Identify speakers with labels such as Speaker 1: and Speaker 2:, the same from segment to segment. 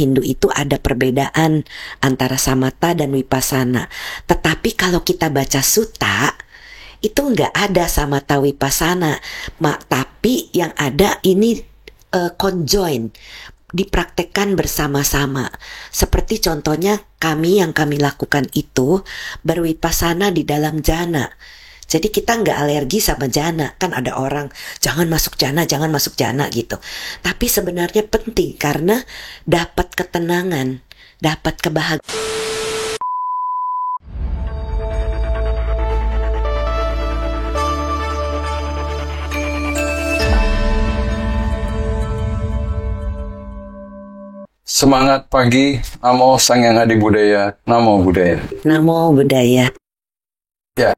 Speaker 1: Hindu itu ada perbedaan antara samatha dan vipassana. Tetapi kalau kita baca sutta, itu nggak ada samatha vipassana. Tapi yang ada ini conjoin, dipraktekkan bersama-sama. Seperti contohnya yang kami lakukan itu bervipassana di dalam jhana. Jadi kita nggak alergi sama jhana. Kan ada orang jangan masuk jhana gitu. Tapi sebenarnya penting karena dapat ketenangan, dapat kebahagiaan.
Speaker 2: Semangat pagi, Namo Sang Yang Adi Budaya, Namo Buddhaya.
Speaker 1: Namo Buddhaya.
Speaker 2: Ya,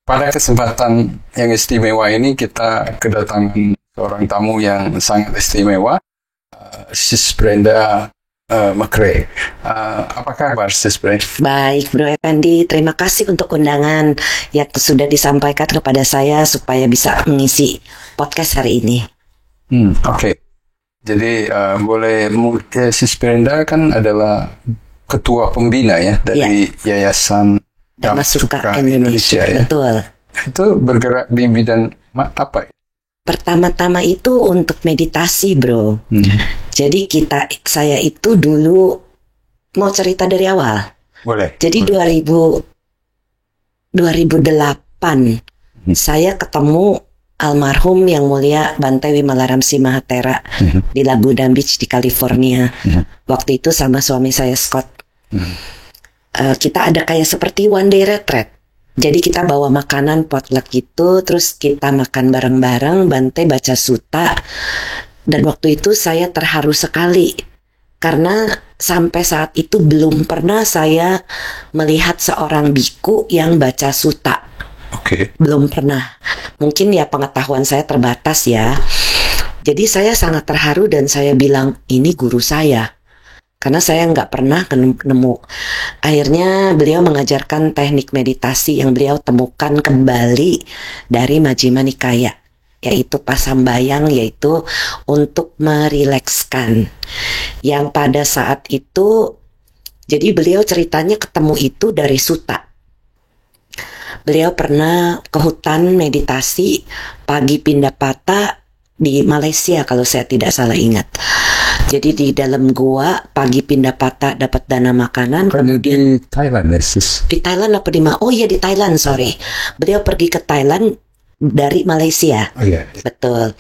Speaker 2: pada kesempatan yang istimewa ini kita kedatangan seorang tamu yang sangat istimewa, Sis Brenda McRae. Apa kabar Sis Brenda?
Speaker 1: Baik Bro Effendi, terima kasih untuk undangan yang sudah disampaikan kepada saya supaya bisa mengisi podcast hari ini.
Speaker 2: Oke. Jadi Sis Brenda kan adalah ketua pembina ya dari Yayasan
Speaker 1: Dhamma Sukha Indonesia ya. Betul.
Speaker 2: Itu bergerak di bidang apa?
Speaker 1: Pertama-tama itu untuk meditasi, Bro. Jadi saya itu dulu mau cerita dari awal.
Speaker 2: Boleh.
Speaker 1: Jadi 2008 saya ketemu almarhum yang mulia Bante Wimalaramsi Mahatera di Laguna Beach di California. Waktu itu sama suami saya Scott. Kita ada kayak seperti one day retreat. Jadi kita bawa makanan potluck gitu, terus kita makan bareng-bareng, Bante baca sutta. Dan waktu itu saya terharu sekali karena sampai saat itu belum pernah saya melihat seorang biku yang baca sutta. Belum pernah. Mungkin ya pengetahuan saya terbatas ya. Jadi saya sangat terharu dan saya bilang ini guru saya. Karena saya nggak pernah nemu. Akhirnya beliau mengajarkan teknik meditasi yang beliau temukan kembali dari Majjhima Nikaya, yaitu pasambayang, yaitu untuk merilekskan. Yang pada saat itu, jadi beliau ceritanya ketemu itu dari sutta. Beliau pernah ke hutan meditasi pagi Pindapata di Malaysia kalau saya tidak salah ingat. Jadi di dalam gua pagi Pindapata dapat dana makanan.
Speaker 2: Kemudian di Thailand, Sis.
Speaker 1: Di Thailand apa di mana? Oh iya di Thailand, sorry. Beliau pergi ke Thailand dari Malaysia.
Speaker 2: Oh iya.
Speaker 1: Betul.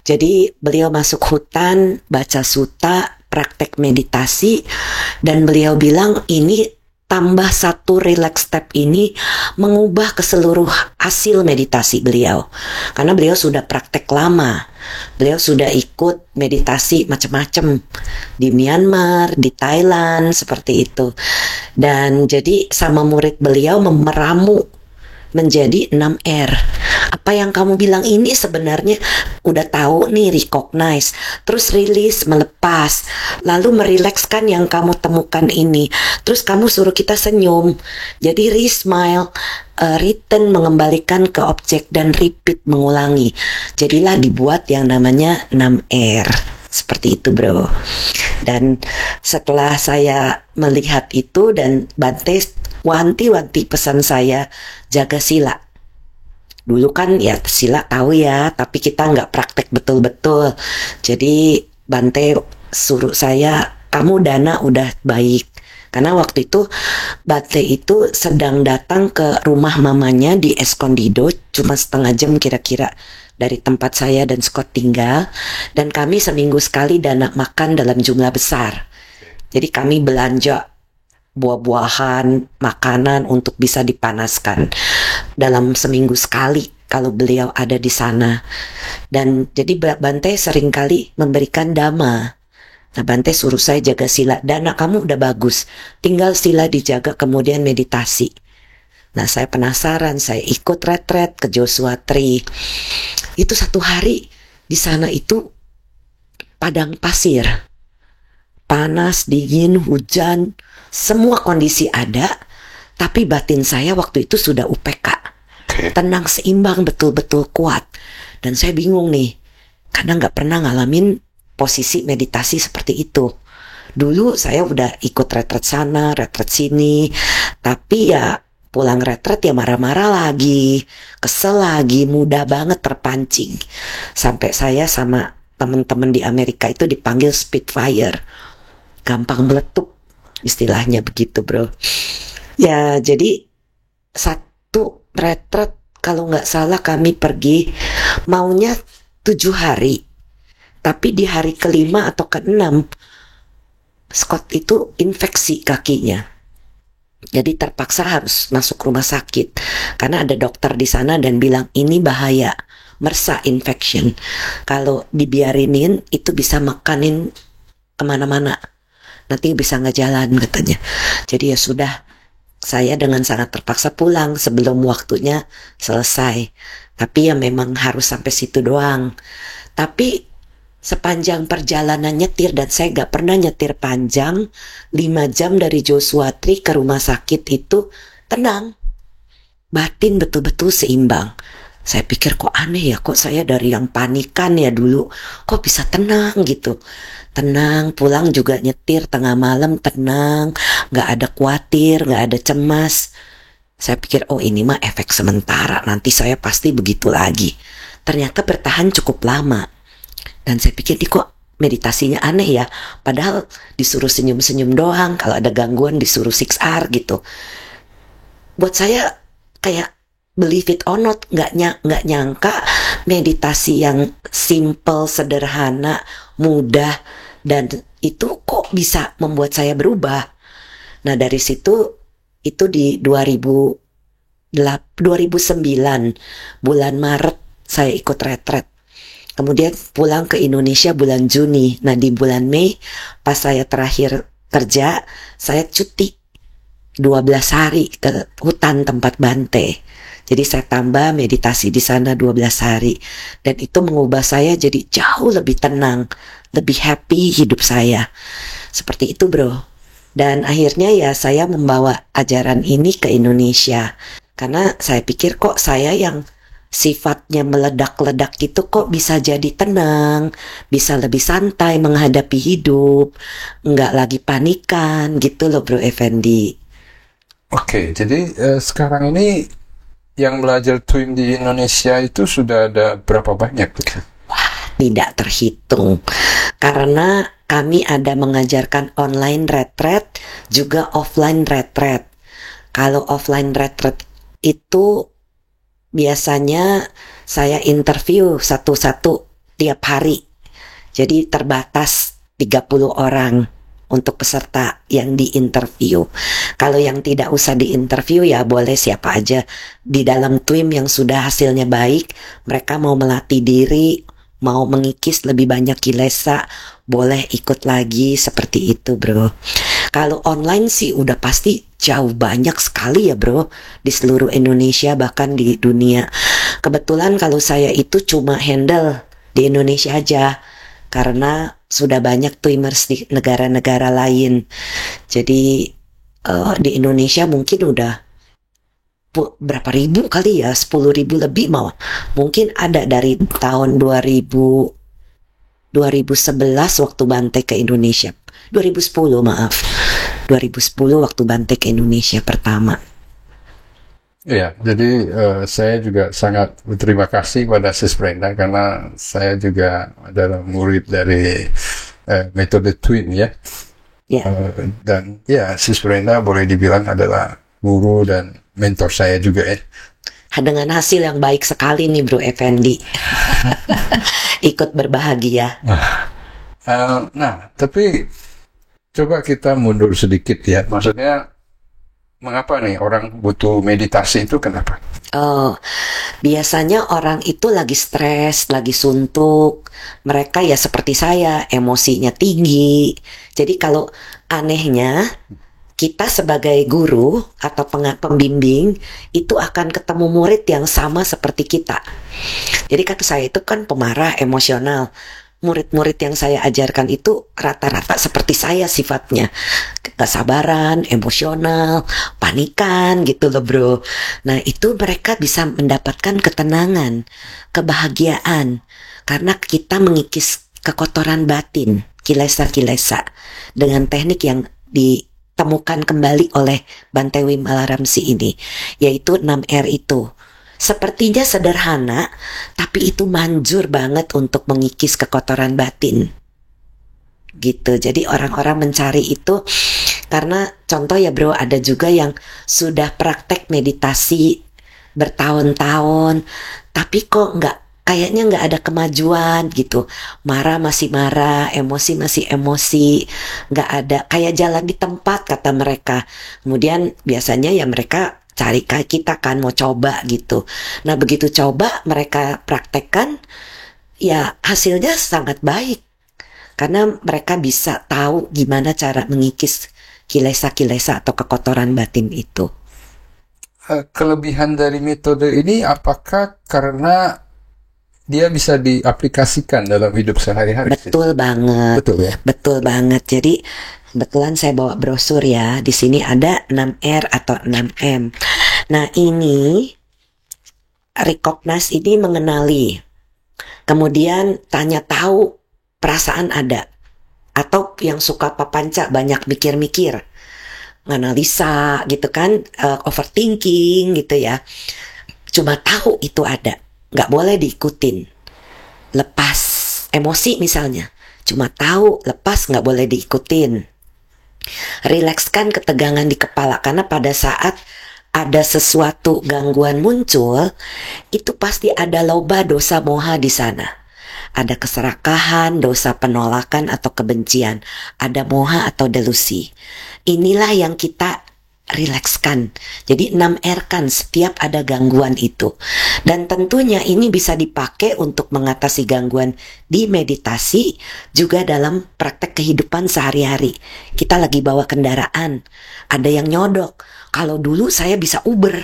Speaker 1: Jadi beliau masuk hutan, baca sutta, praktek meditasi, dan beliau bilang ini tambah satu relax step ini mengubah keseluruh hasil meditasi beliau. Karena beliau sudah praktek lama. Beliau sudah ikut meditasi macam-macam di Myanmar, di Thailand, seperti itu. Dan jadi sama murid beliau meramu menjadi 6R. Apa yang kamu bilang ini sebenarnya udah tahu nih, recognize, terus rilis, melepas, lalu merilekskan yang kamu temukan ini, terus kamu suruh kita senyum, jadi re-smile, return mengembalikan ke objek, dan repeat mengulangi. Jadilah dibuat yang namanya 6R. Seperti itu, Bro. Dan setelah saya melihat itu dan Bante wanti-wanti pesan saya, jaga sila. Dulu kan ya sila tahu ya, tapi kita nggak praktek betul-betul. Jadi Bante suruh saya, kamu dana udah baik. Karena waktu itu Bante itu sedang datang ke rumah mamanya di Escondido, cuma setengah jam kira-kira dari tempat saya dan Scott tinggal. Dan kami seminggu sekali dana makan dalam jumlah besar. Jadi kami belanja buah-buahan, makanan untuk bisa dipanaskan dalam seminggu sekali kalau beliau ada di sana. Dan jadi Bante seringkali memberikan dhamma. Nah Bante suruh saya jaga sila. Dana kamu udah bagus, tinggal sila dijaga, kemudian meditasi. Nah saya penasaran, saya ikut retret ke Joshua Tree. Itu satu hari di sana itu padang pasir, panas, dingin, hujan, semua kondisi ada, tapi batin saya waktu itu sudah UPK. Tenang, seimbang, betul-betul kuat. Dan saya bingung nih, karena nggak pernah ngalamin posisi meditasi seperti itu. Dulu saya udah ikut retret sana, retret sini, tapi ya pulang retret ya marah-marah lagi, kesel lagi, mudah banget terpancing. Sampai saya sama teman-teman di Amerika itu dipanggil Spitfire, gampang meletup, istilahnya begitu bro. Ya jadi satu retret kalau nggak salah kami pergi maunya 7 hari, tapi di hari kelima atau keenam Scott itu infeksi kakinya. Jadi terpaksa harus masuk rumah sakit karena ada dokter di sana dan bilang ini bahaya, MRSA infection. Kalau dibiarinin itu bisa makanin kemana-mana, nanti bisa nggak jalan katanya. Jadi ya sudah, saya dengan sangat terpaksa pulang sebelum waktunya selesai. Tapi ya memang harus sampai situ doang. Tapi sepanjang perjalanan nyetir, dan saya gak pernah nyetir panjang, 5 jam dari Joshua Tree ke rumah sakit itu tenang. Batin betul-betul seimbang. Saya pikir kok aneh ya, kok saya dari yang panikan ya dulu, kok bisa tenang gitu. Tenang, pulang juga nyetir tengah malam tenang, gak ada khawatir, gak ada cemas. Saya pikir oh ini mah efek sementara, nanti saya pasti begitu lagi. Ternyata bertahan cukup lama. Dan saya pikir kok meditasinya aneh ya, padahal disuruh senyum-senyum doang, kalau ada gangguan disuruh 6R gitu. Buat saya kayak believe it or not, nggak nyangka meditasi yang simple, sederhana, mudah, dan itu kok bisa membuat saya berubah. Nah dari situ, itu di 2009 bulan Maret saya ikut retret. Kemudian pulang ke Indonesia bulan Juni. Nah di bulan Mei pas saya terakhir kerja, saya cuti 12 hari ke hutan tempat Bante. Jadi saya tambah meditasi di sana 12 hari. Dan itu mengubah saya jadi jauh lebih tenang, lebih happy hidup saya. Seperti itu bro. Dan akhirnya ya saya membawa ajaran ini ke Indonesia. Karena saya pikir kok saya yang sifatnya meledak-ledak itu kok bisa jadi tenang, bisa lebih santai menghadapi hidup, nggak lagi panikan gitu loh bro Effendi.
Speaker 2: Oke, jadi sekarang ini yang belajar TWIM di Indonesia itu sudah ada berapa banyak?
Speaker 1: Wah, tidak terhitung. Karena kami ada mengajarkan online retret, juga offline retret. Kalau offline retret itu biasanya saya interview satu-satu tiap hari. Jadi terbatas 30 orang untuk peserta yang diinterview. Kalau yang tidak usah diinterview ya boleh siapa aja. Di dalam TWIM yang sudah hasilnya baik, mereka mau melatih diri, mau mengikis lebih banyak kilesa, boleh ikut lagi seperti itu bro. Kalau online sih udah pasti jauh banyak sekali ya bro, di seluruh Indonesia bahkan di dunia. Kebetulan kalau saya itu cuma handle di Indonesia aja, karena sudah banyak Twimers di negara-negara lain. Jadi di Indonesia mungkin udah berapa ribu kali ya, 10.000 lebih mau. Mungkin ada dari tahun 2011 waktu Bante ke Indonesia. 2010 maaf. 2010 waktu Bante ke Indonesia pertama.
Speaker 2: Iya, jadi saya juga sangat berterima kasih kepada Sis Brenda karena saya juga adalah murid dari metode TWIM ya. Dan ya Sis Brenda boleh dibilang adalah guru dan mentor saya juga ya.
Speaker 1: Dengan hasil yang baik sekali nih Bro Effendi. Ikut berbahagia.
Speaker 2: Nah, tapi coba kita mundur sedikit ya. Maksudnya mengapa nih orang butuh meditasi itu, kenapa?
Speaker 1: Oh, biasanya orang itu lagi stres, lagi suntuk. Mereka ya seperti saya, emosinya tinggi. Jadi kalau anehnya, kita sebagai guru atau pembimbing itu akan ketemu murid yang sama seperti kita. Jadi kata saya itu kan pemarah, emosional. Murid-murid yang saya ajarkan itu rata-rata seperti saya sifatnya. Kesabaran, emosional, panikan gitu loh bro. Nah itu mereka bisa mendapatkan ketenangan, kebahagiaan. Karena kita mengikis kekotoran batin. kilesa-kilesa dengan teknik yang ditemukan kembali oleh Bhante Wimalaramsi ini, yaitu 6R itu. Sepertinya sederhana, tapi itu manjur banget untuk mengikis kekotoran batin. Gitu. Jadi orang-orang mencari itu karena contoh ya bro, ada juga yang sudah praktek meditasi bertahun-tahun, tapi kok kayaknya nggak ada kemajuan gitu. Marah masih marah, emosi masih emosi, nggak ada, kayak jalan di tempat kata mereka. Kemudian biasanya ya mereka cari kita kan mau coba gitu. Nah begitu coba mereka praktekkan, ya hasilnya sangat baik. Karena mereka bisa tahu gimana cara mengikis kilesa-kilesa atau kekotoran batin itu.
Speaker 2: Kelebihan dari metode ini apakah karena dia bisa diaplikasikan dalam hidup sehari-hari?
Speaker 1: Betul banget.
Speaker 2: Betul ya?
Speaker 1: Betul banget. Jadi kebetulan saya bawa brosur ya. Di sini ada 6R atau 6M. Nah ini recognize ini mengenali. Kemudian tanya tahu, perasaan ada. Atau yang suka papanca banyak mikir-mikir, nganalisa gitu kan, overthinking gitu ya. Cuma tahu itu ada, nggak boleh diikutin. Lepas emosi misalnya, cuma tahu, lepas, nggak boleh diikutin. Rilekskan ketegangan di kepala, karena pada saat ada sesuatu gangguan muncul, itu pasti ada loba dosa moha di sana. Ada keserakahan, dosa penolakan atau kebencian, ada moha atau delusi. Inilah yang kita rilekskan. Jadi 6R kan setiap ada gangguan itu. Dan tentunya ini bisa dipakai untuk mengatasi gangguan di meditasi, juga dalam praktek kehidupan sehari-hari. Kita lagi bawa kendaraan, ada yang nyodok. Kalau dulu saya bisa Uber.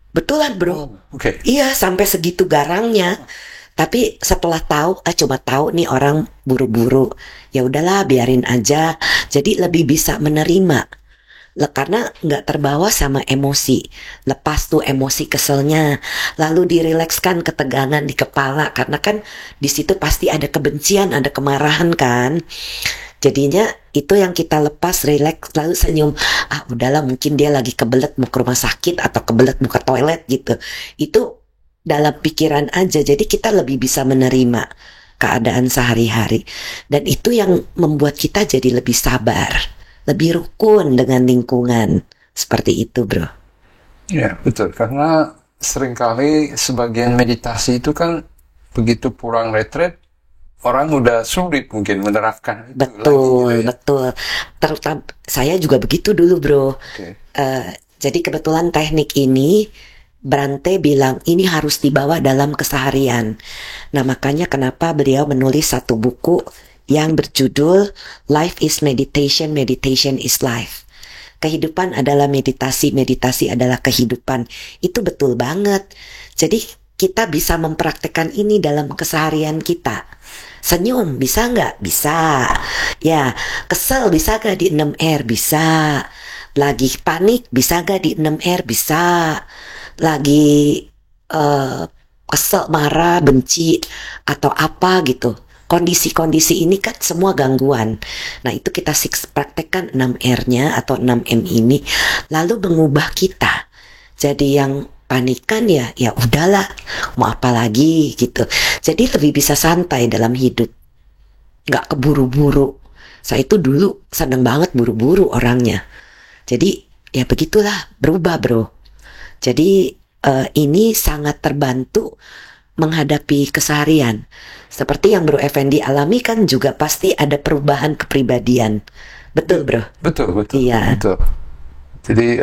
Speaker 1: Betulan bro.
Speaker 2: Okay.
Speaker 1: Iya, sampai segitu garangnya. Tapi setelah tahu, cuma tahu nih orang buru-buru, ya udahlah biarin aja. Jadi lebih bisa menerima, karena nggak terbawa sama emosi. Lepas tuh emosi keselnya, lalu dirilekskan ketegangan di kepala, karena kan di situ pasti ada kebencian, ada kemarahan kan. Jadinya itu yang kita lepas, rileks, lalu senyum. Udahlah, mungkin dia lagi kebelet mau ke rumah sakit atau kebelet mau ke toilet gitu. Itu dalam pikiran aja, jadi kita lebih bisa menerima keadaan sehari-hari. Dan itu yang membuat kita jadi lebih sabar, lebih rukun dengan lingkungan. Seperti itu bro.
Speaker 2: Ya betul, karena seringkali sebagian meditasi itu kan begitu pulang retret, orang udah sulit mungkin menerapkan itu.
Speaker 1: Betul,
Speaker 2: lagi, gitu ya.
Speaker 1: betul. Terutama saya juga begitu dulu bro.
Speaker 2: Okay.
Speaker 1: Jadi kebetulan teknik ini Bhante bilang ini harus dibawa dalam keseharian. Nah makanya kenapa beliau menulis satu buku yang berjudul Life is Meditation, Meditation is Life. Kehidupan adalah meditasi, meditasi adalah kehidupan. Itu betul banget. Jadi kita bisa mempraktekkan ini dalam keseharian kita. Senyum bisa nggak? Bisa. Ya, kesel bisa nggak di 6R? Bisa. Lagi panik bisa nggak di 6R? Bisa. Lagi kesel, marah, benci atau apa gitu, kondisi-kondisi ini kan semua gangguan. Nah itu kita praktekkan 6R-nya atau 6M ini, lalu mengubah kita jadi yang panikan ya udahlah, mau apa lagi gitu. Jadi lebih bisa santai dalam hidup, nggak keburu-buru. Saya itu dulu seneng banget buru-buru orangnya. Jadi ya begitulah, berubah bro. Jadi ini sangat terbantu menghadapi keseharian. Seperti yang Bro Effendi alami kan juga pasti ada perubahan kepribadian. Betul bro? Betul. Iya.
Speaker 2: Betul. Jadi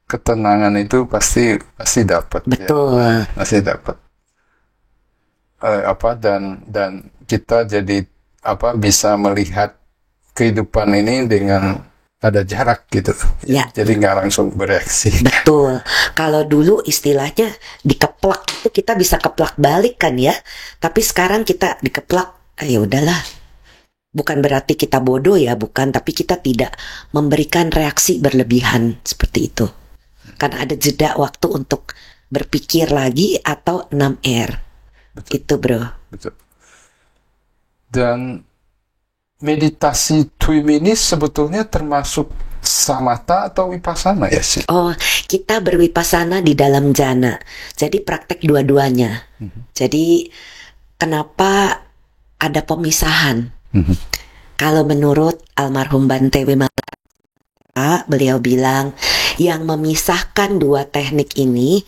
Speaker 2: ketenangan itu pasti dapat.
Speaker 1: Betul.
Speaker 2: Ya. Pasti dapat. Dan kita jadi bisa melihat kehidupan ini dengan ada jarak gitu,
Speaker 1: ya.
Speaker 2: Jadi nggak langsung bereaksi.
Speaker 1: Betul. Kalau dulu istilahnya dikeplak itu kita bisa keplak balik kan ya. Tapi sekarang kita dikeplak, ya udahlah. Bukan berarti kita bodoh ya, bukan. Tapi kita tidak memberikan reaksi berlebihan seperti itu. Karena ada jeda waktu untuk berpikir lagi atau 6R. Betul. Itu bro.
Speaker 2: Betul. Dan meditasi TWIM ini sebetulnya termasuk samatha atau vipassana ya sih?
Speaker 1: Oh, kita berwipasana di dalam jana. Jadi praktek dua-duanya. Jadi kenapa ada pemisahan? Kalau menurut almarhum Bante Wimala, beliau bilang yang memisahkan dua teknik ini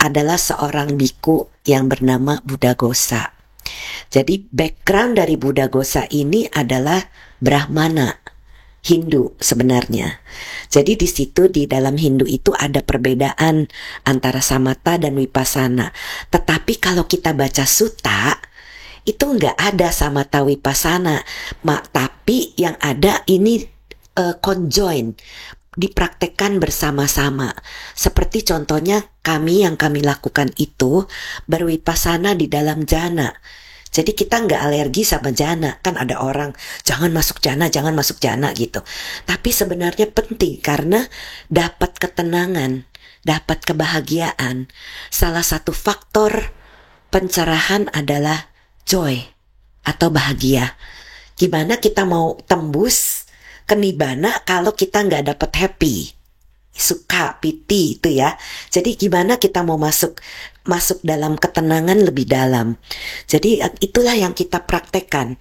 Speaker 1: adalah seorang biku yang bernama Buddhaghosa. Jadi background dari Buddhaghosa ini adalah Brahmana, Hindu sebenarnya. Jadi di situ di dalam Hindu itu ada perbedaan antara samatha dan vipassana. Tetapi kalau kita baca sutta itu nggak ada samatha vipassana, tapi yang ada ini conjoin, dipraktekkan bersama-sama. Seperti contohnya kami yang kami lakukan itu berwipasana di dalam jana. Jadi kita nggak alergi sama jana. Kan ada orang jangan masuk jana gitu. Tapi sebenarnya penting karena dapat ketenangan, dapat kebahagiaan. Salah satu faktor pencerahan adalah joy atau bahagia. Gimana kita mau tembus ke nibbana kalau kita nggak dapat happy, suka, piti itu ya. Jadi gimana kita mau masuk dalam ketenangan lebih dalam. Jadi itulah yang kita praktekkan.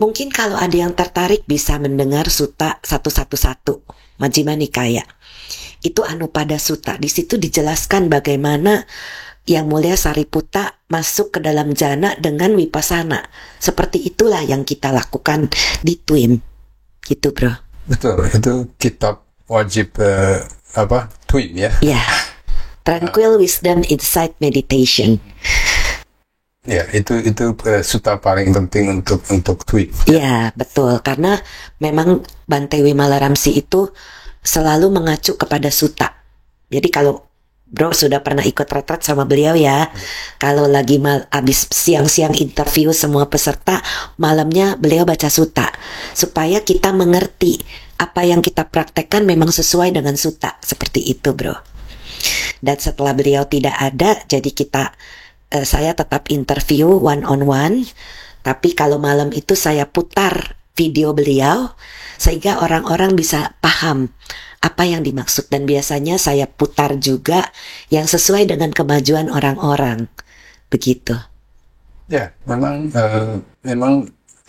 Speaker 1: Mungkin kalau ada yang tertarik bisa mendengar Sutta 111 Majjhima Nikaya. Itu Anupada Sutta. Di situ dijelaskan bagaimana Yang Mulia Sariputta masuk ke dalam jana dengan vipassana. Seperti itulah yang kita lakukan di TWIM. Gitu, Bro.
Speaker 2: Betul, itu kitab wajib TWIM ya.
Speaker 1: Ya. Tranquil Wisdom Insight Meditation.
Speaker 2: Ya, itu sutta paling penting untuk TWIM.
Speaker 1: Ya, betul. Karena memang Bante Wimala Ramsi itu selalu mengacu kepada sutta. Jadi kalau Bro sudah pernah ikut retret sama beliau ya. Kalau lagi habis siang-siang interview semua peserta, malamnya beliau baca sutta. Supaya kita mengerti apa yang kita praktekkan memang sesuai dengan sutta. Seperti itu, Bro. Dan setelah beliau tidak ada, jadi saya tetap interview one on one. Tapi kalau malam itu saya putar video beliau sehingga orang-orang bisa paham apa yang dimaksud, dan biasanya saya putar juga yang sesuai dengan kemajuan orang-orang. Begitu.
Speaker 2: Ya, memang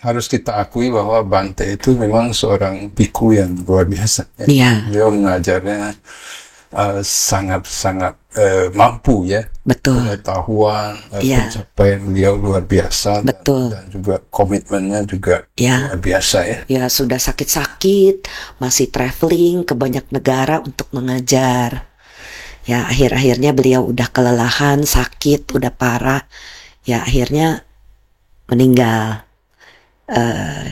Speaker 2: harus kita akui bahwa Bante itu memang seorang biku yang luar biasa.
Speaker 1: Ya.
Speaker 2: Beliau mengajarnya sangat-sangat mampu ya.
Speaker 1: Betul.
Speaker 2: Pengetahuan,
Speaker 1: Ya.
Speaker 2: pencapaian beliau luar biasa.
Speaker 1: Betul.
Speaker 2: Dan juga komitmennya juga
Speaker 1: Ya.
Speaker 2: luar biasa ya.
Speaker 1: Ya, sudah sakit-sakit, masih traveling ke banyak negara untuk mengajar. Ya, akhir-akhirnya beliau udah kelelahan, sakit, udah parah. Ya, akhirnya meninggal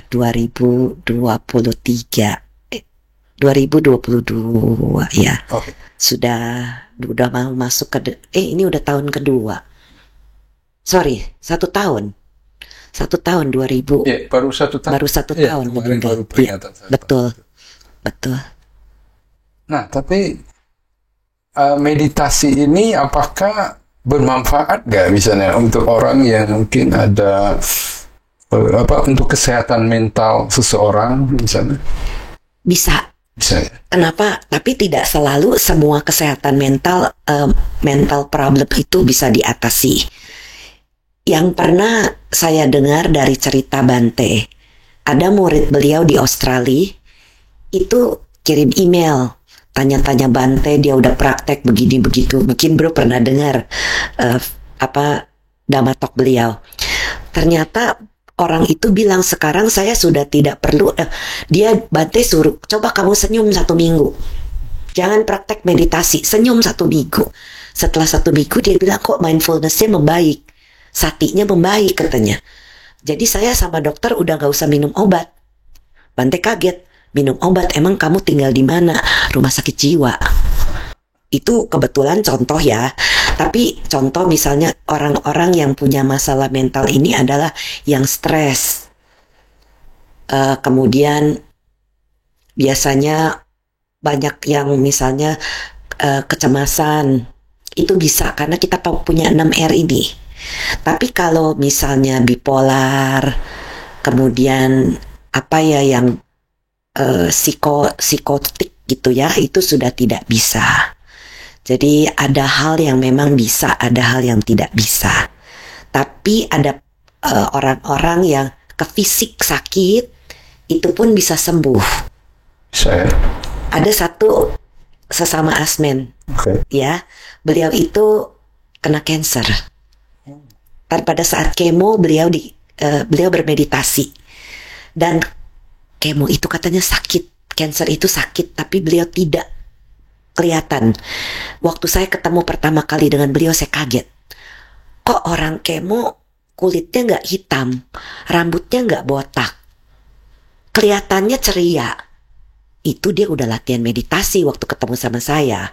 Speaker 1: 2022 ya.
Speaker 2: Oke.
Speaker 1: Sudah mau masuk ini udah tahun kedua. Sorry, 1 tahun. 2000.
Speaker 2: Ya, baru 1 tahun.
Speaker 1: Baru 1
Speaker 2: Ya,
Speaker 1: tahun
Speaker 2: kemarin
Speaker 1: meninggal.
Speaker 2: baru peringatan 1
Speaker 1: Betul.
Speaker 2: tahun.
Speaker 1: Betul.
Speaker 2: Nah, tapi meditasi ini apakah bermanfaat nggak misalnya untuk orang yang mungkin ada untuk kesehatan mental seseorang misalnya?
Speaker 1: Bisa.
Speaker 2: Bisa ya?
Speaker 1: Kenapa? Tapi tidak selalu semua kesehatan mental problem itu bisa diatasi. Yang pernah saya dengar dari cerita Bante, ada murid beliau di Australia itu kirim email tanya-tanya Bante, dia udah praktek begini begitu. Mungkin Bro pernah dengar Dhamma Talk beliau. Ternyata orang itu bilang sekarang saya sudah tidak perlu. Dia Bante suruh coba kamu senyum 1 minggu. Jangan praktek meditasi, senyum 1 minggu. Setelah 1 minggu dia bilang kok mindfulness-nya membaik, satinya membaik katanya. Jadi saya sama dokter udah gak usah minum obat. Bante kaget, minum obat emang kamu tinggal di mana? Rumah sakit jiwa. Itu kebetulan contoh ya. Tapi contoh misalnya orang-orang yang punya masalah mental ini adalah yang stres. Kemudian biasanya banyak yang misalnya kecemasan. Itu bisa karena kita punya 6R ini. Tapi kalau misalnya bipolar, kemudian apa ya yang psikotik gitu ya, itu sudah tidak bisa. Jadi ada hal yang memang bisa, ada hal yang tidak bisa. Tapi ada orang-orang yang ke fisik sakit itu pun bisa sembuh.
Speaker 2: Saya.
Speaker 1: Ada satu sesama asmen, ya, beliau itu kena cancer. Dan pada saat kemo beliau bermeditasi, dan kemo itu katanya sakit, cancer itu sakit, tapi beliau tidak kelihatan. Waktu saya ketemu pertama kali dengan beliau, saya kaget. Kok orang kemo kulitnya nggak hitam, rambutnya nggak botak, kelihatannya ceria. Itu dia udah latihan meditasi waktu ketemu sama saya.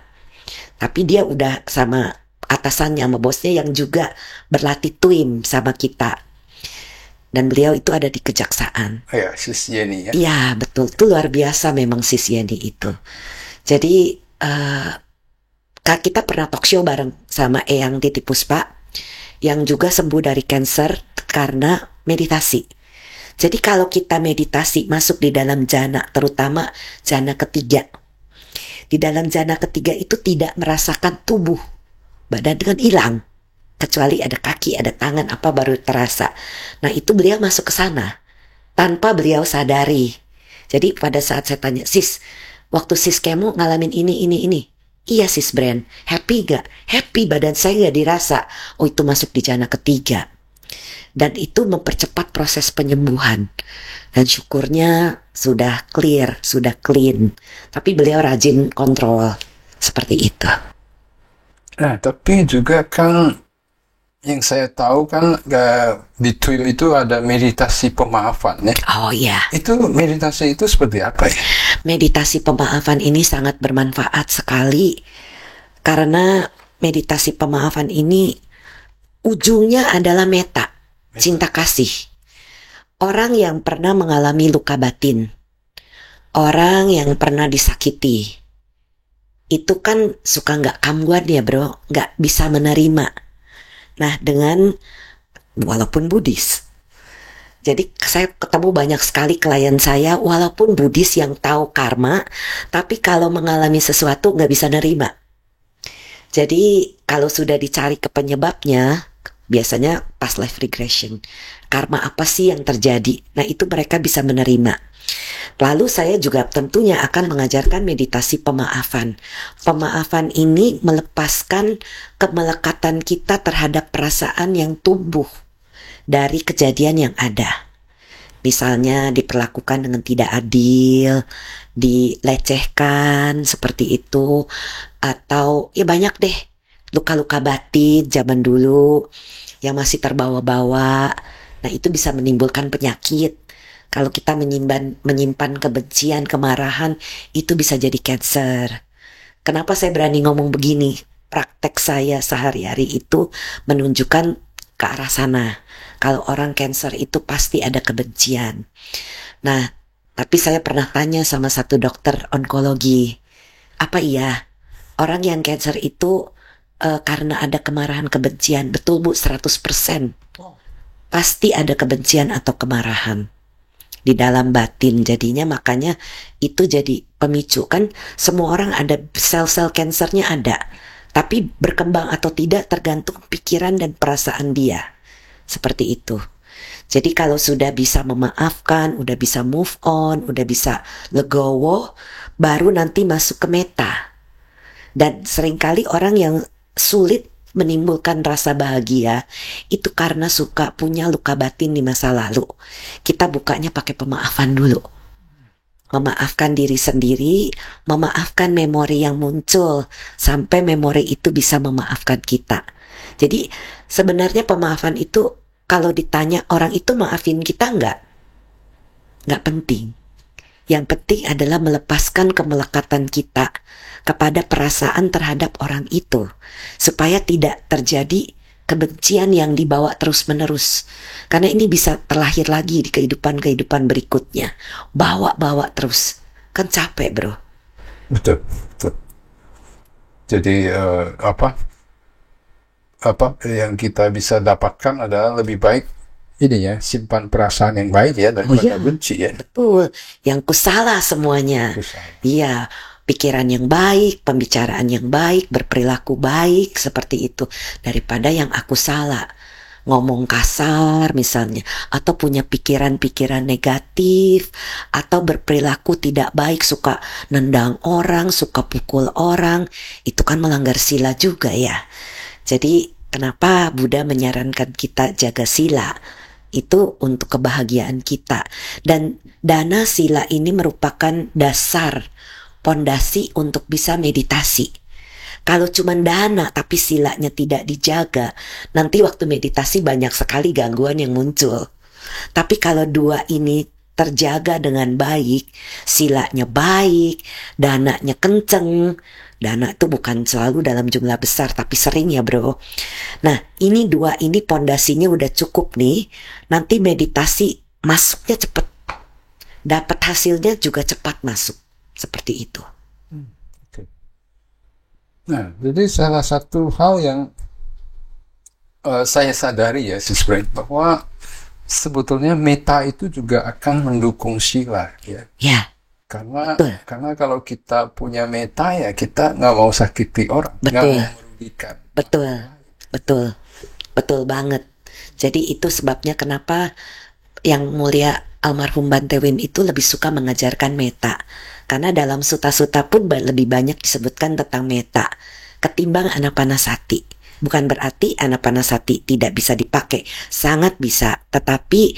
Speaker 1: Tapi dia udah sama atasannya, sama bosnya yang juga berlatih twin sama kita. Dan beliau itu ada di kejaksaan.
Speaker 2: Oh ya, Sis Yeni ya.
Speaker 1: Iya, betul. Itu luar biasa memang Sis Yeni itu. Jadi kita pernah talk show bareng sama Eyang Titi Puspa yang juga sembuh dari cancer karena meditasi. Jadi kalau kita meditasi masuk di dalam jana, terutama jana ketiga. Di dalam jana ketiga itu tidak merasakan tubuh, badan dengan hilang. Kecuali ada kaki, ada tangan, apa baru terasa. Nah itu beliau masuk ke sana tanpa beliau sadari. Jadi pada saat saya tanya, Sis, waktu Sis kemo ngalamin ini. Iya Sis Brand, happy gak? Happy, badan saya gak dirasa. Oh itu masuk di jana ketiga. Dan itu mempercepat proses penyembuhan. Dan syukurnya sudah clear, sudah clean. Tapi beliau rajin kontrol. Seperti itu.
Speaker 2: Nah, tapi juga kan yang saya tahu kan di TWIM itu ada meditasi pemaafan ya.
Speaker 1: Oh ya.
Speaker 2: Itu meditasi itu seperti apa ya?
Speaker 1: Meditasi pemaafan ini sangat bermanfaat sekali. Karena meditasi pemaafan ini ujungnya adalah meta. Cinta kasih. Orang yang pernah mengalami luka batin, orang yang pernah disakiti, itu kan suka nggak kamguan ya bro, nggak bisa menerima. Nah dengan, walaupun Buddhis, jadi saya ketemu banyak sekali klien saya, walaupun Buddhis yang tahu karma, tapi kalau mengalami sesuatu nggak bisa nerima. Jadi kalau sudah dicari ke penyebabnya, biasanya past life regression. Karma apa sih yang terjadi? Nah itu mereka bisa menerima. Lalu saya juga tentunya akan mengajarkan meditasi pemaafan. Pemaafan ini melepaskan kemelekatan kita terhadap perasaan yang tumbuh dari kejadian yang ada. Misalnya diperlakukan dengan tidak adil, dilecehkan seperti itu, atau ya banyak deh luka-luka batin zaman dulu yang masih terbawa-bawa. Nah itu bisa menimbulkan penyakit. Kalau kita menyimpan kebencian, kemarahan, itu bisa jadi cancer. Kenapa saya berani ngomong begini? Praktek saya sehari-hari itu menunjukkan ke arah sana. Kalau orang cancer itu pasti ada kebencian. Nah, tapi saya pernah tanya sama satu dokter onkologi, apa iya orang yang cancer itu karena ada kemarahan kebencian? Betul Bu, 100%. Pasti ada kebencian atau kemarahan di dalam batin. Jadinya makanya itu jadi pemicu. Kan semua orang ada sel-sel kansernya ada, tapi berkembang atau tidak tergantung pikiran dan perasaan dia. Seperti itu. Jadi kalau sudah bisa memaafkan, udah bisa move on, udah bisa legowo, baru nanti masuk ke meta. Dan seringkali orang yang sulit menimbulkan rasa bahagia itu karena suka punya luka batin di masa lalu. Kita bukanya pakai pemaafan dulu. Memaafkan diri sendiri, memaafkan memori yang muncul sampai memori itu bisa memaafkan kita. Jadi sebenarnya pemaafan itu kalau ditanya orang itu maafin kita nggak penting. Yang penting adalah melepaskan kemelekatan kita kepada perasaan terhadap orang itu, supaya tidak terjadi kebencian yang dibawa terus-menerus. Karena ini bisa terlahir lagi di kehidupan-kehidupan berikutnya. Bawa-bawa terus. Kan capek bro.
Speaker 2: Betul. Jadi apa yang kita bisa dapatkan adalah lebih baik ini ya, simpan perasaan yang baik ya daripada benci ya.
Speaker 1: Betul, yang kusalah semuanya. Iya, pikiran yang baik, pembicaraan yang baik, berperilaku baik seperti itu daripada yang aku salah. Ngomong kasar misalnya, atau punya pikiran-pikiran negatif, atau berperilaku tidak baik, suka nendang orang, suka pukul orang, itu kan melanggar sila juga ya. Jadi kenapa Buddha menyarankan kita jaga sila? Itu untuk kebahagiaan kita. Dan dana sila ini merupakan dasar, pondasi untuk bisa meditasi. Kalau cuma dana tapi silanya tidak dijaga, nanti waktu meditasi banyak sekali gangguan yang muncul. Tapi kalau dua ini terjaga dengan baik, silanya baik, dananya kenceng. Dana itu bukan selalu dalam jumlah besar, tapi sering ya bro. Nah ini dua ini pondasinya udah cukup nih, nanti meditasi masuknya cepet, dapat hasilnya juga cepat masuk, seperti itu.
Speaker 2: Nah, jadi salah satu hal yang saya sadari ya, Sis Brand, bahwa sebetulnya meta itu juga akan mendukung sila ya.
Speaker 1: Ya.
Speaker 2: Karena kalau kita punya meta ya kita nggak mau sakiti orang, nggak mau merugikan.
Speaker 1: Betul banget. Jadi itu sebabnya kenapa yang mulia almarhum Bante Wim itu lebih suka mengajarkan meta. Karena dalam suta-suta pun lebih banyak disebutkan tentang meta ketimbang anapanasati. Bukan berarti anapanasati tidak bisa dipakai, sangat bisa. Tetapi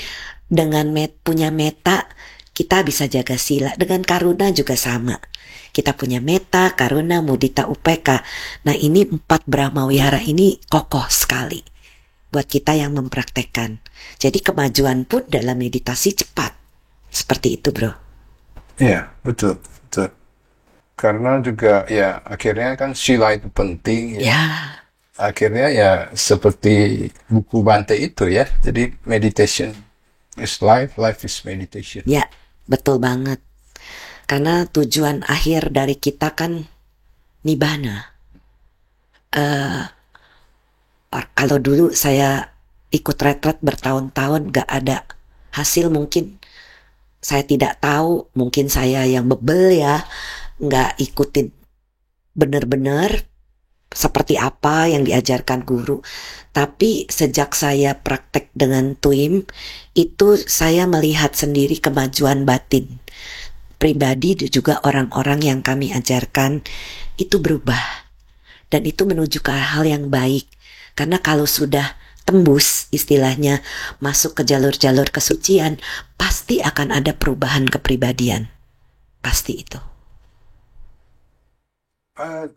Speaker 1: dengan punya meta, kita bisa jaga sila. Dengan karuna juga sama. Kita punya meta, karuna, mudita, upeka. Nah ini 4 Brahma Wihara ini kokoh sekali buat kita yang mempraktekkan. Jadi kemajuan pun dalam meditasi cepat. Seperti itu bro.
Speaker 2: Iya, betul. Karena juga ya akhirnya kan sila itu penting ya. Akhirnya ya seperti buku Bante itu ya. Jadi meditation is life, life is meditation.
Speaker 1: Ya, betul banget. Karena tujuan akhir dari kita kan nibbana. Kalau dulu saya ikut retret bertahun-tahun gak ada hasil, mungkin saya tidak tahu, mungkin saya yang bebel ya, gak ikutin benar-benar seperti apa yang diajarkan guru. Tapi sejak saya praktek dengan TWIM, itu saya melihat sendiri kemajuan batin pribadi dan juga orang-orang yang kami ajarkan itu berubah. Dan itu menuju ke hal yang baik. Karena kalau sudah tembus istilahnya masuk ke jalur-jalur kesucian, pasti akan ada perubahan kepribadian. Pasti itu.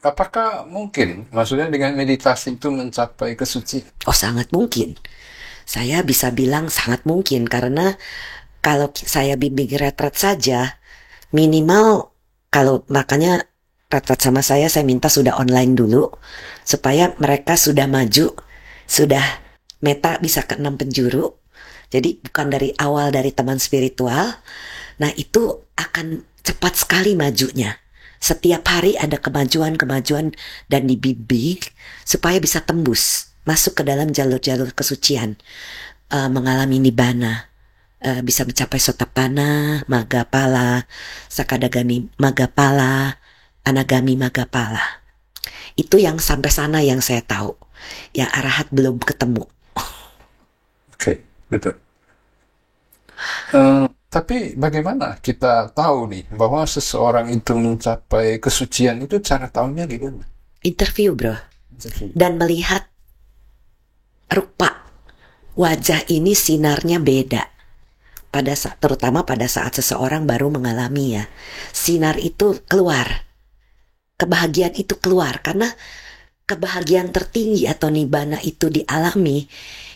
Speaker 2: Apakah mungkin, maksudnya dengan meditasi itu mencapai kesucian?
Speaker 1: Oh sangat mungkin. Saya bisa bilang sangat mungkin karena kalau saya bimbing retret saja, minimal kalau makanya retret sama saya minta sudah online dulu supaya mereka sudah maju, sudah meta bisa ke 6 penjuru. Jadi bukan dari awal dari teman spiritual. Nah itu akan cepat sekali majunya. Setiap hari ada kemajuan-kemajuan dan dibimbing supaya bisa tembus masuk ke dalam jalur-jalur kesucian, mengalami nibbana, bisa mencapai Sotapanna, Maggapala, Sakadagami Maggapala, Anagami Maggapala. Itu yang sampai sana yang saya tahu. Yang arahat belum ketemu.
Speaker 2: Oke, betul. Tapi bagaimana kita tahu nih bahwa seseorang itu mencapai kesucian itu cara tahunya gimana?
Speaker 1: Interview bro. Dan melihat rupa wajah ini sinarnya beda. Terutama pada saat seseorang baru mengalami ya. Sinar itu keluar. Kebahagiaan itu keluar. Karena kebahagiaan tertinggi atau nibbana itu dialami.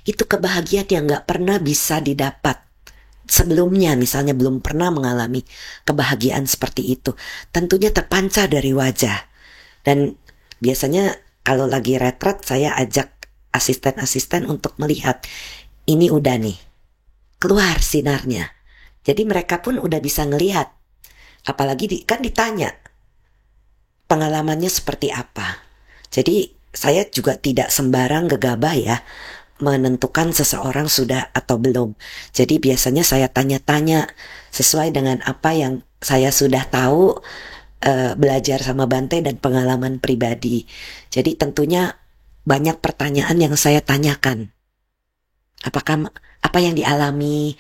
Speaker 1: Itu kebahagiaan yang gak pernah bisa didapat sebelumnya, misalnya belum pernah mengalami kebahagiaan seperti itu. Tentunya terpancar dari wajah. Dan biasanya kalau lagi retret saya ajak asisten-asisten untuk melihat ini udah nih keluar sinarnya. Jadi mereka pun udah bisa ngelihat. Apalagi kan ditanya pengalamannya seperti apa. Jadi saya juga tidak sembarang gegabah ya menentukan seseorang sudah atau belum. Jadi biasanya saya tanya-tanya sesuai dengan apa yang saya sudah tahu, belajar sama Bante dan pengalaman pribadi. Jadi tentunya banyak pertanyaan yang saya tanyakan. Apakah apa yang dialami,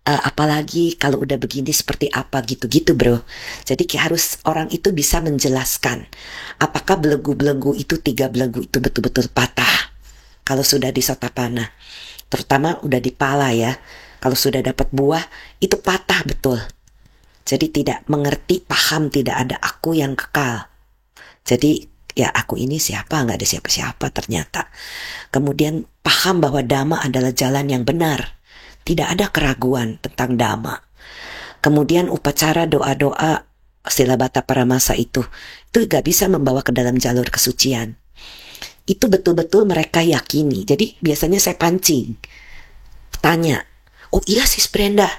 Speaker 1: apalagi kalau udah begini seperti apa gitu-gitu bro. Jadi harus orang itu bisa menjelaskan apakah belenggu-belenggu itu, 3 belenggu itu betul-betul patah kalau sudah di Sotapanna, terutama udah di pala ya. Kalau sudah dapat buah itu patah betul. Jadi tidak mengerti, paham tidak ada aku yang kekal. Jadi ya aku ini siapa, nggak ada siapa-siapa ternyata. Kemudian paham bahwa Dhamma adalah jalan yang benar. Tidak ada keraguan tentang Dhamma. Kemudian upacara doa-doa Silabata Paramasa itu nggak bisa membawa ke dalam jalur kesucian. Itu betul-betul mereka yakini. Jadi biasanya saya pancing, tanya, oh iya Sis Brenda.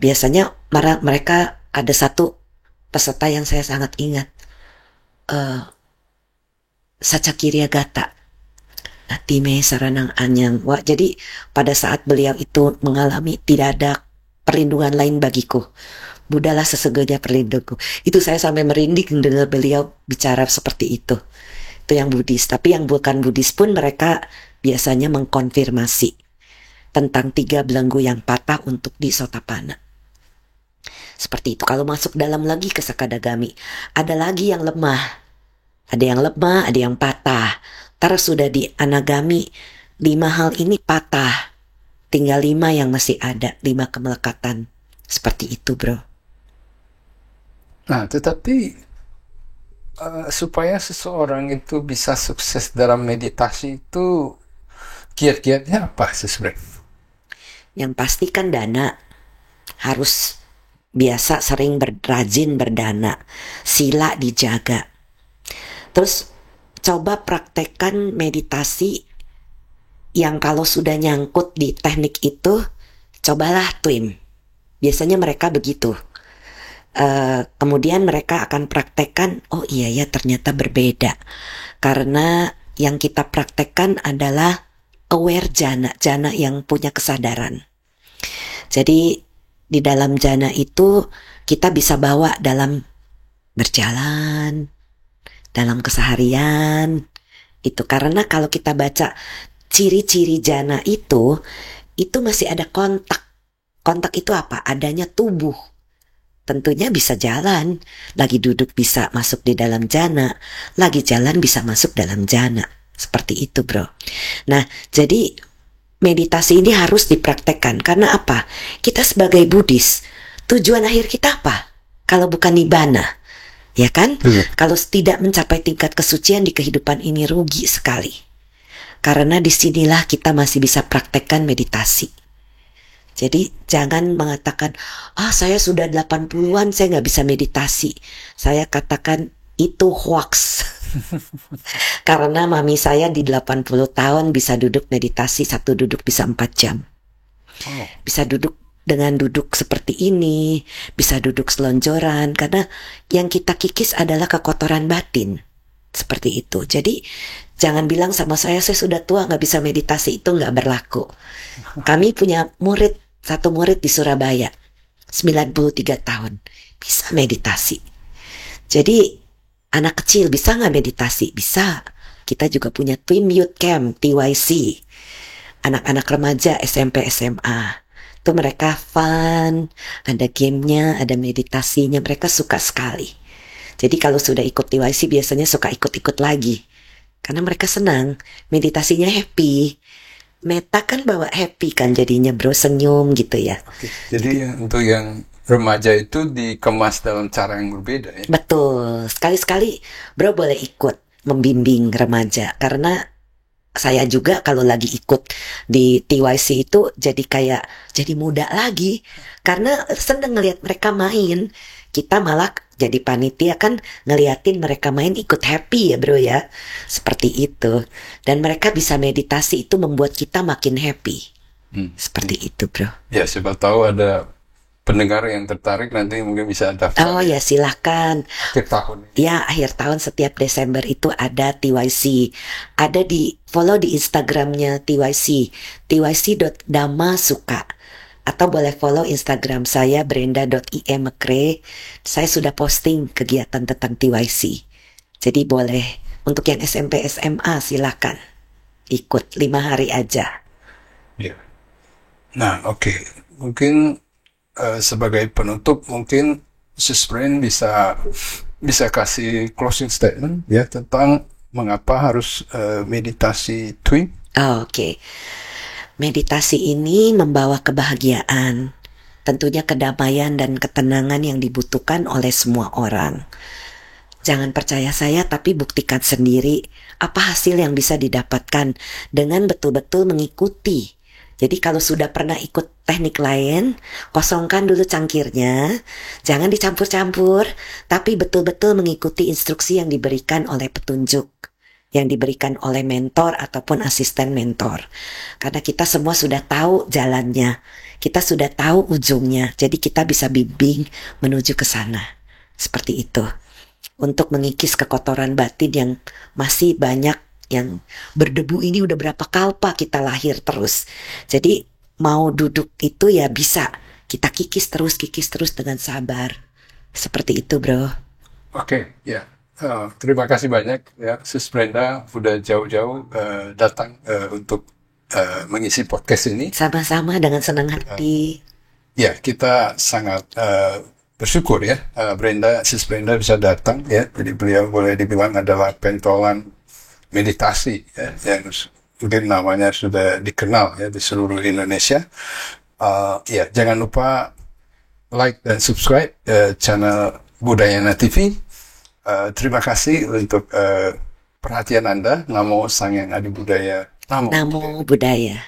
Speaker 1: Biasanya mereka ada satu peserta yang saya sangat ingat, Sacakirya Gata Time Saranang Anyang. Wah, jadi pada saat beliau itu mengalami tidak ada perlindungan lain bagiku, Budalah sesungguhnya perlindungku. Itu saya sampai merinding dengar beliau bicara seperti itu. Itu yang Buddhis. Tapi yang bukan Buddhis pun mereka biasanya mengkonfirmasi tentang 3 belenggu yang patah untuk di Sotapanna. Seperti itu. Kalau masuk dalam lagi ke Sakadagami, ada lagi yang lemah. Ada yang lemah, ada yang patah. Terus sudah di Anagami, 5 hal ini patah. Tinggal 5 yang masih ada, 5 kemelekatan. Seperti itu bro.
Speaker 2: Nah, tetapi supaya seseorang itu bisa sukses dalam meditasi itu kiat-kiatnya apa sebenarnya?
Speaker 1: Yang pasti kan dana, harus biasa sering rajin berdana, sila dijaga. Terus coba praktekkan meditasi yang kalau sudah nyangkut di teknik itu, cobalah twin. Biasanya mereka begitu. Kemudian mereka akan praktekkan, oh iya ya ternyata berbeda. Karena yang kita praktekkan adalah aware jana yang punya kesadaran. Jadi di dalam jana itu kita bisa bawa dalam berjalan, dalam keseharian. Itu karena kalau kita baca ciri-ciri jana itu masih ada kontak. Kontak itu apa? Adanya tubuh. Tentunya bisa jalan, lagi duduk bisa masuk di dalam jana, lagi jalan bisa masuk dalam jana. Seperti itu bro. Nah jadi meditasi ini harus dipraktekkan. Karena apa? Kita sebagai Buddhis, tujuan akhir kita apa? Kalau bukan nibbana, ya kan? Kalau tidak mencapai tingkat kesucian di kehidupan ini rugi sekali. Karena disinilah kita masih bisa praktekkan meditasi. Jadi jangan mengatakan, saya sudah 80-an saya gak bisa meditasi. Saya katakan itu hoax. Karena mami saya di 80 tahun bisa duduk meditasi, satu duduk bisa 4 jam. Bisa duduk dengan duduk seperti ini, bisa duduk selonjoran. Karena yang kita kikis adalah kekotoran batin. Seperti itu. Jadi jangan bilang sama saya sudah tua gak bisa meditasi, itu gak berlaku. Kami punya satu murid di Surabaya, 93 tahun, bisa meditasi. Jadi anak kecil bisa gak meditasi? Bisa. Kita juga punya Twin Youth Camp, TYC. Anak-anak remaja SMP SMA. Itu mereka fun, ada gamenya, ada meditasinya, mereka suka sekali. Jadi kalau sudah ikut TYC biasanya suka ikut-ikut lagi. Karena mereka senang, meditasinya happy. Meta kan bawa happy kan jadinya bro, senyum gitu ya.
Speaker 2: Oke. Jadi untuk yang remaja itu dikemas dalam cara yang berbeda ya?
Speaker 1: Betul, sekali-sekali bro boleh ikut membimbing remaja. Karena saya juga kalau lagi ikut di TYC itu jadi muda lagi. Karena seneng ngelihat mereka main. Kita malah jadi panitia kan ngeliatin mereka main ikut happy ya bro ya. Seperti itu. Dan mereka bisa meditasi, itu membuat kita makin happy. Seperti itu bro.
Speaker 2: Ya siapa tahu ada pendengar yang tertarik nanti mungkin bisa daftar
Speaker 1: Oh ya, silahkan.
Speaker 2: akhir tahun ini.
Speaker 1: Ya, akhir tahun setiap Desember itu ada TYC. Ada follow di Instagramnya TYC, tyc.damasuka. Atau boleh follow Instagram saya brenda.iemekre. Saya sudah posting kegiatan tentang TYC. Jadi boleh, untuk yang SMP SMA silahkan ikut 5 hari aja.
Speaker 2: Ya. Nah, oke. Mungkin sebagai penutup, mungkin Sis Brain bisa kasih closing statement ya tentang mengapa harus meditasi TWI.
Speaker 1: Oke. Meditasi ini membawa kebahagiaan, tentunya kedamaian dan ketenangan yang dibutuhkan oleh semua orang. Jangan percaya saya, tapi buktikan sendiri apa hasil yang bisa didapatkan dengan betul-betul mengikuti. Jadi kalau sudah pernah ikut teknik lain, kosongkan dulu cangkirnya, jangan dicampur-campur, tapi betul-betul mengikuti instruksi yang diberikan oleh petunjuk, yang diberikan oleh mentor ataupun asisten mentor. Karena kita semua sudah tahu jalannya, kita sudah tahu ujungnya, jadi kita bisa bimbing menuju ke sana. Seperti itu. Untuk mengikis kekotoran batin yang masih banyak yang berdebu ini. Udah berapa kalpa kita lahir terus. Jadi mau duduk itu ya bisa kita kikis terus dengan sabar. Seperti itu, bro.
Speaker 2: Oke, ya. Terima kasih banyak ya Sis Brenda udah jauh-jauh datang untuk mengisi podcast ini.
Speaker 1: Sama-sama, dengan senang hati.
Speaker 2: Ya, kita sangat bersyukur ya Sis Brenda bisa datang ya. Jadi beliau boleh dibilang adalah pentolan meditasi ya, yang mungkin namanya sudah dikenal ya di seluruh Indonesia. Ya, jangan lupa like dan subscribe channel Budayana TV. Terima kasih untuk perhatian Anda. Namo Sang Yang Adi Budaya.
Speaker 1: Namo Buddhaya.